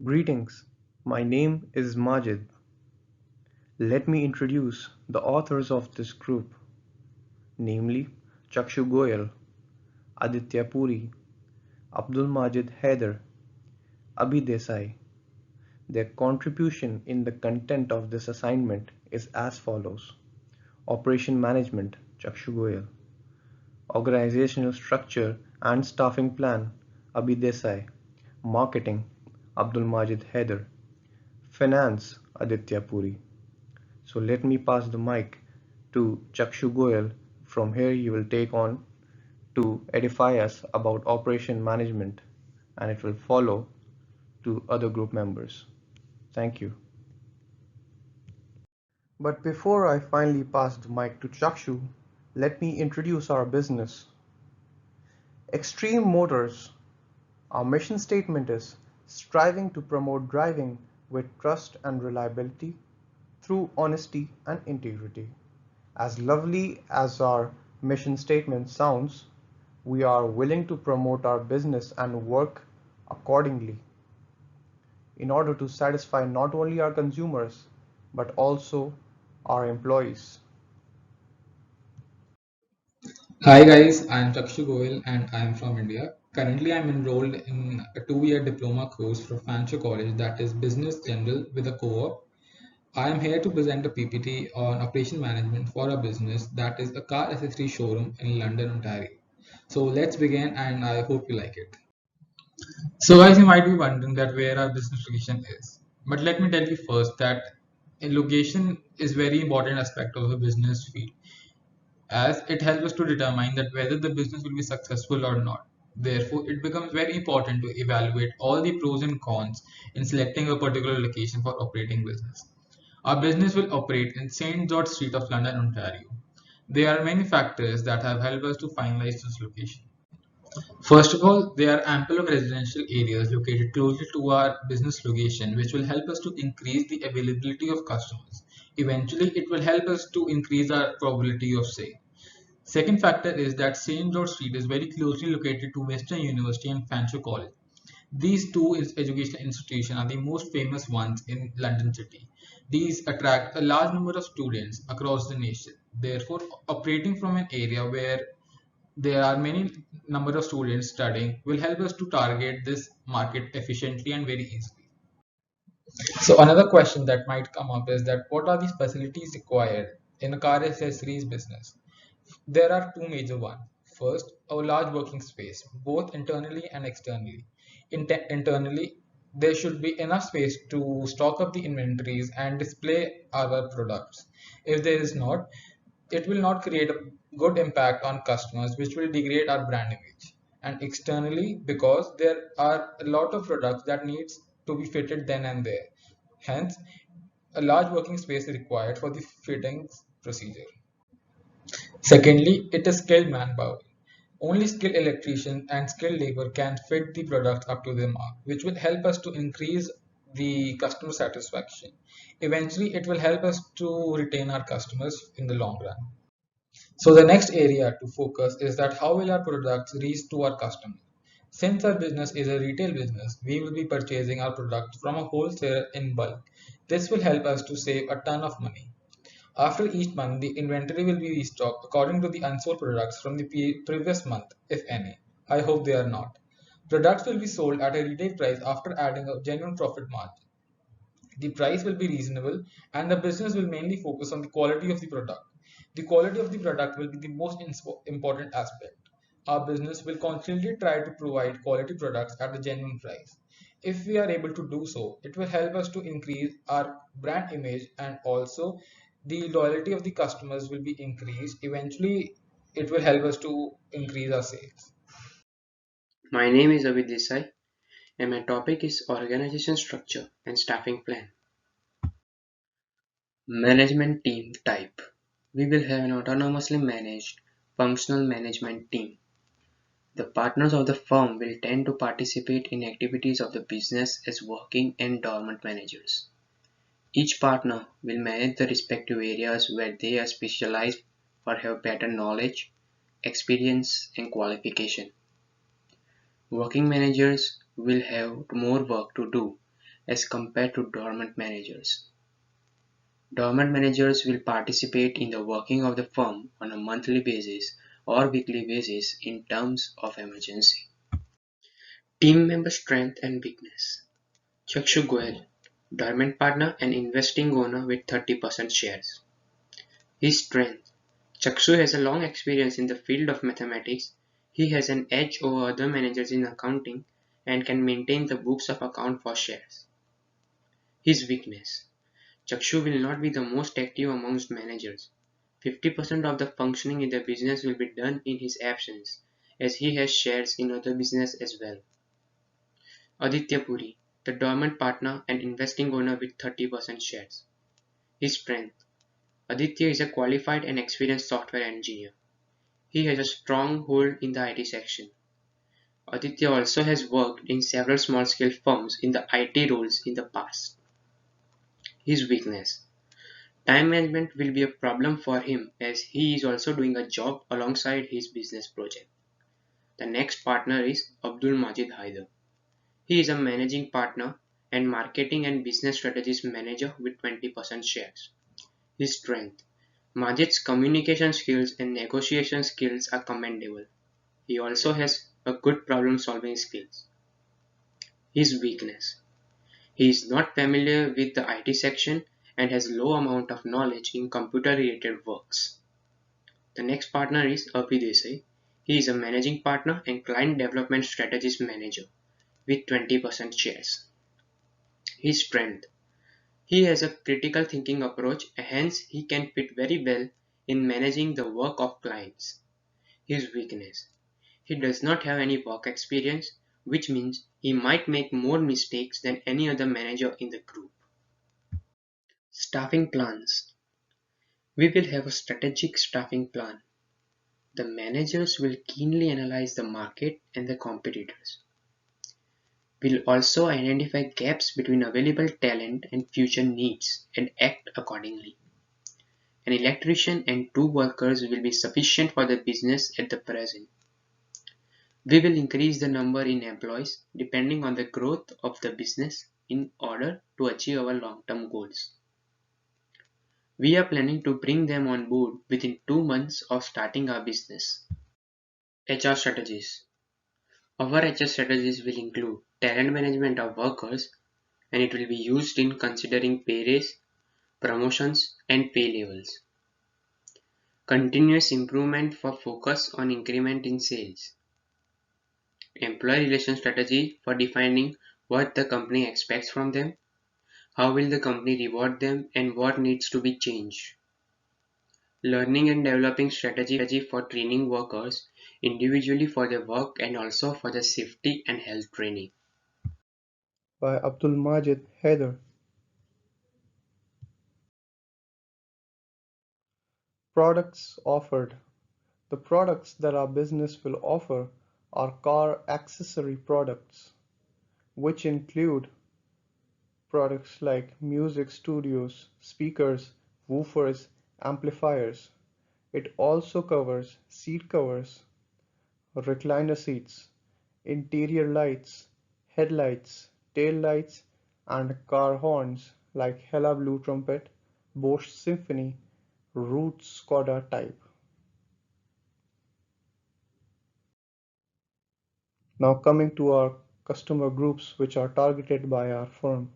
Greetings, my name is Majid. Let me introduce the authors of this group, namely Chakshu Goyal, Aditya Puri, Abdul Majid Haider, Abhi Desai. Their contribution in the content of this assignment is as follows: Operation Management, Chakshu Goyal; Organizational Structure and Staffing Plan, Abhi Desai; Marketing, Abdul Majid Haider; Finance, Aditya Puri. So let me pass the mic to Chakshu Goyal. From here he will take on to edify us about operation management, and it will follow to other group members. Thank you. But before I finally pass the mic to Chakshu, let me introduce our business. Extreme Motors. Our mission statement is striving to promote driving with trust and reliability through honesty and integrity. As lovely as our mission statement sounds, we are willing to promote our business and work accordingly in order to satisfy not only our consumers but also our employees. Hi guys, I am Chakshu Goyal and I am from India. Currently, I am enrolled in a 2-year diploma course from Fancher College, that is Business General with a co-op. I am here to present a PPT on operation management for a business that is a car accessory showroom in London, Ontario. So let's begin and I hope you like it. So guys, you might be wondering that where our business location is. But let me tell you first that a location is very important aspect of a business field, as it helps us to determine that whether the business will be successful or not. Therefore, it becomes very important to evaluate all the pros and cons in selecting a particular location for operating business. Our business will operate in St. George Street of London, Ontario. There are many factors that have helped us to finalize this location. First of all, there are ample of residential areas located closely to our business location, which will help us to increase the availability of customers. Eventually, it will help us to increase our probability of sale. Second factor is that St. George Street is very closely located to Western University and Fancher College. These two educational institutions are the most famous ones in London City. These attract a large number of students across the nation. Therefore, operating from an area where there are many number of students studying will help us to target this market efficiently and very easily. So another question that might come up is that what are the facilities required in a car accessories business? There are two major ones. First, a large working space, both internally and externally. Internally, there should be enough space to stock up the inventories and display our products. If there is not, it will not create a good impact on customers, which will degrade our brand image. And externally, because there are a lot of products that needs to be fitted then and there. Hence, a large working space is required for the fittings procedure. Secondly, it is skilled manpower. Only skilled electricians and skilled labor can fit the product up to the mark, which will help us to increase the customer satisfaction. Eventually, it will help us to retain our customers in the long run. So the next area to focus is that how will our products reach to our customers? Since our business is a retail business, we will be purchasing our products from a wholesaler in bulk. This will help us to save a ton of money. After each month, the inventory will be restocked according to the unsold products from the previous month, if any. I hope they are not. Products will be sold at a retail price after adding a genuine profit margin. The price will be reasonable and the business will mainly focus on the quality of the product. The quality of the product will be the most important aspect. Our business will constantly try to provide quality products at a genuine price. If we are able to do so, it will help us to increase our brand image, and also the loyalty of the customers will be increased. Eventually, it will help us to increase our sales. My name is Abhi Desai and my topic is organization structure and staffing plan. Management team type. We will have an autonomously managed functional management team. The partners of the firm will tend to participate in activities of the business as working and dormant managers. Each partner will manage the respective areas where they are specialized or have better knowledge, experience, and qualification. Working managers will have more work to do as compared to dormant managers. Dormant managers will participate in the working of the firm on a monthly basis or weekly basis in terms of emergency. Team member strength and weakness. Chakshu Goel, dormant partner and investing owner with 30% shares. His strength. Chakshu has a long experience in the field of mathematics. He has an edge over other managers in accounting and can maintain the books of account for shares. His weakness. Chakshu will not be the most active amongst managers. 50% of the functioning in the business will be done in his absence, as he has shares in other business as well. Aditya Puri, the dormant partner and investing owner with 30% shares. His strength. Aditya is a qualified and experienced software engineer. He has a strong hold in the IT section. Aditya also has worked in several small-scale firms in the IT roles in the past. His weakness. Time management will be a problem for him as he is also doing a job alongside his business project. The next partner is Abdul Majid Haider. He is a managing partner and marketing and business strategies manager with 20% shares. His strength. Majid's communication skills and negotiation skills are commendable. He also has a good problem solving skills. His weakness. He is not familiar with the IT section and has low amount of knowledge in computer related works. The next partner is Api Desai. He is a managing partner and client development strategist manager with 20% shares. His strength. He has a critical thinking approach, hence he can fit very well in managing the work of clients. His weakness. He does not have any work experience, which means he might make more mistakes than any other manager in the group. Staffing plans. We will have a strategic staffing plan. The managers will keenly analyze the market and the competitors. We'll also identify gaps between available talent and future needs and act accordingly. An electrician and 2 workers will be sufficient for the business at the present. We will increase the number in employees depending on the growth of the business in order to achieve our long-term goals. We are planning to bring them on board within 2 months of starting our business. HR strategies. Our HR strategies will include talent management of workers, and it will be used in considering pay raise, promotions, and pay levels. Continuous improvement for focus on increment in sales. Employee relation strategy for defining what the company expects from them, how will the company reward them, and what needs to be changed. Learning and developing strategy for training workers individually for their work and also for the safety and health training. by Abdul Majid Haider. Products offered. The products that our business will offer are car accessory products, which include products like music studios, speakers, woofers, amplifiers. It also covers seat covers, recliner seats, interior lights, headlights, tail lights, and car horns like Hella Blue Trumpet, Bosch Symphony, Roots Skoda type. Now coming to our customer groups which are targeted by our firm.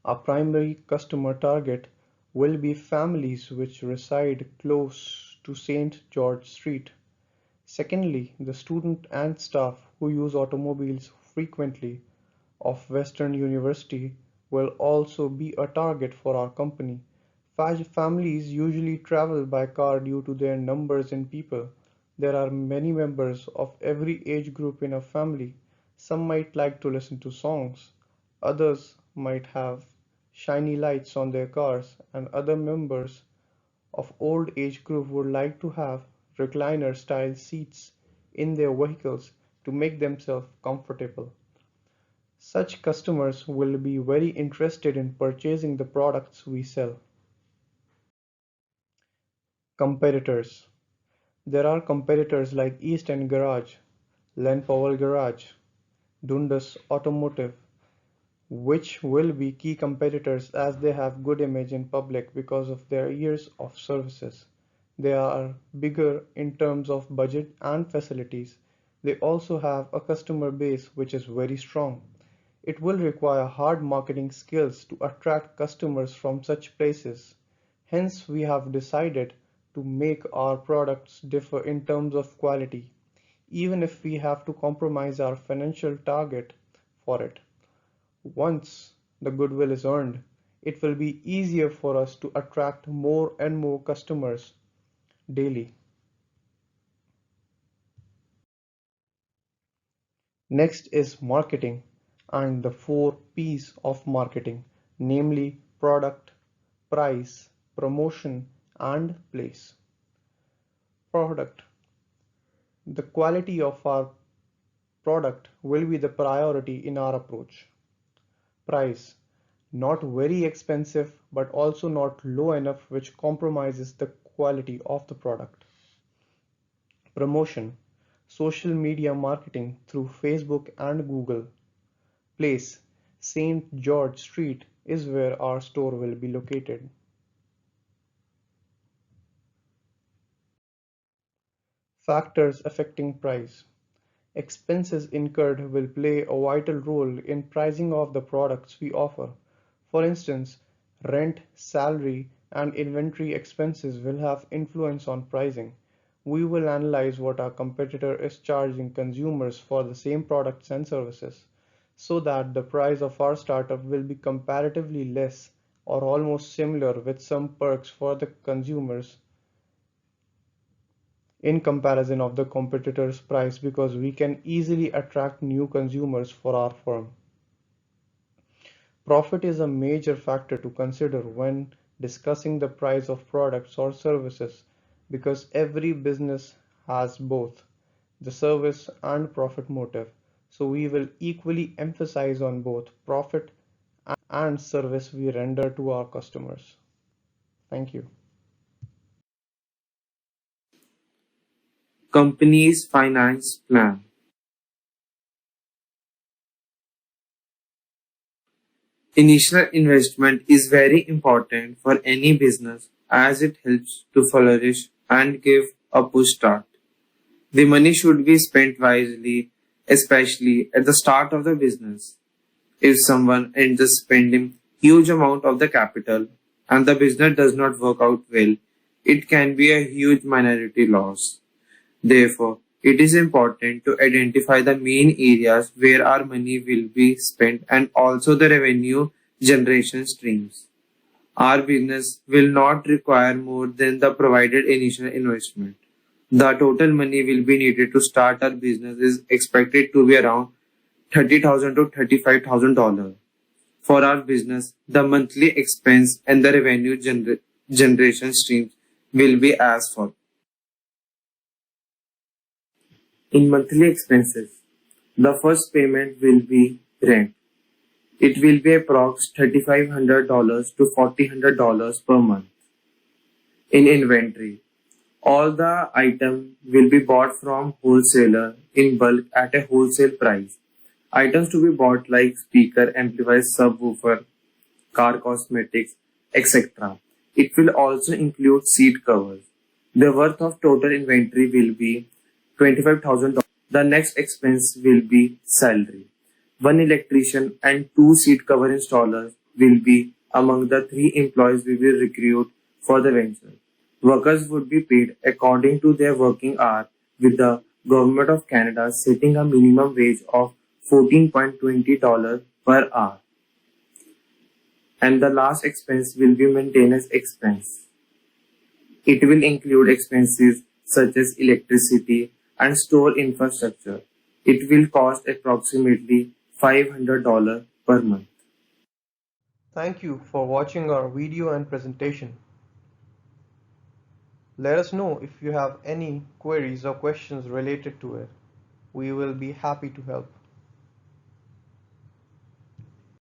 Our primary customer target will be families which reside close to St. George Street. Secondly, the student and staff who use automobiles frequently of Western University will also be a target for our company. Families usually travel by car due to their numbers in people. There are many members of every age group in a family. Some might like to listen to songs, others might have shiny lights on their cars, and other members of old age group would like to have recliner style seats in their vehicles to make themselves comfortable. Such customers will be very interested in purchasing the products we sell. Competitors. There are competitors like East End Garage, Len Powell Garage, Dundas Automotive, which will be key competitors as they have good image in public because of their years of services. They are bigger in terms of budget and facilities. They also have a customer base which is very strong. It will require hard marketing skills to attract customers from such places. Hence, we have decided to make our products differ in terms of quality, even if we have to compromise our financial target for it. Once the goodwill is earned, it will be easier for us to attract more and more customers daily. Next is marketing and the 4 P's of marketing, namely product, price, promotion, and place. Product. The quality of our product will be the priority in our approach. Price. Not very expensive but also not low enough which compromises the quality of the product. Promotion. Social media marketing through Facebook and Google. Place. St. George Street is where our store will be located. Factors affecting price. Expenses incurred will play a vital role in pricing of the products we offer. For instance, rent, salary, and inventory expenses will have influence on pricing. We will analyze what our competitor is charging consumers for the same products and services, so that the price of our startup will be comparatively less or almost similar with some perks for the consumers in comparison of the competitor's price because we can easily attract new consumers for our firm. Profit is a major factor to consider when discussing the price of products or services because every business has both the service and profit motive. So we will equally emphasize on both profit and service we render to our customers. Thank you. Company's finance plan. Initial investment is very important for any business as it helps to flourish and give a push start. The money should be spent wisely, especially at the start of the business. If someone ends up spending huge amount of the capital and the business does not work out well, it can be a huge minority loss. Therefore, it is important to identify the main areas where our money will be spent and also the revenue generation streams. Our business will not require more than the provided initial investment. The total money will be needed to start our business is expected to be around $30,000 to $35,000. For our business, the monthly expense and the revenue generation streams will be as follows. In monthly expenses, the first payment will be rent. It will be approx $3,500 to $4,100 per month. In inventory, all the items will be bought from wholesaler in bulk at a wholesale price. Items to be bought like speaker, amplifiers, subwoofer, car cosmetics, etc. It will also include seat covers. The worth of total inventory will be $25,000. The next expense will be salary. One electrician and 2 seat cover installers will be among the 3 employees we will recruit for the venture. Workers would be paid according to their working hour with the Government of Canada setting a minimum wage of $14.20 per hour. And the last expense will be maintenance expense. It will include expenses such as electricity and store infrastructure. It will cost approximately $500 per month. Thank you for watching our video and presentation. Let us know if you have any queries or questions related to it. We will be happy to help.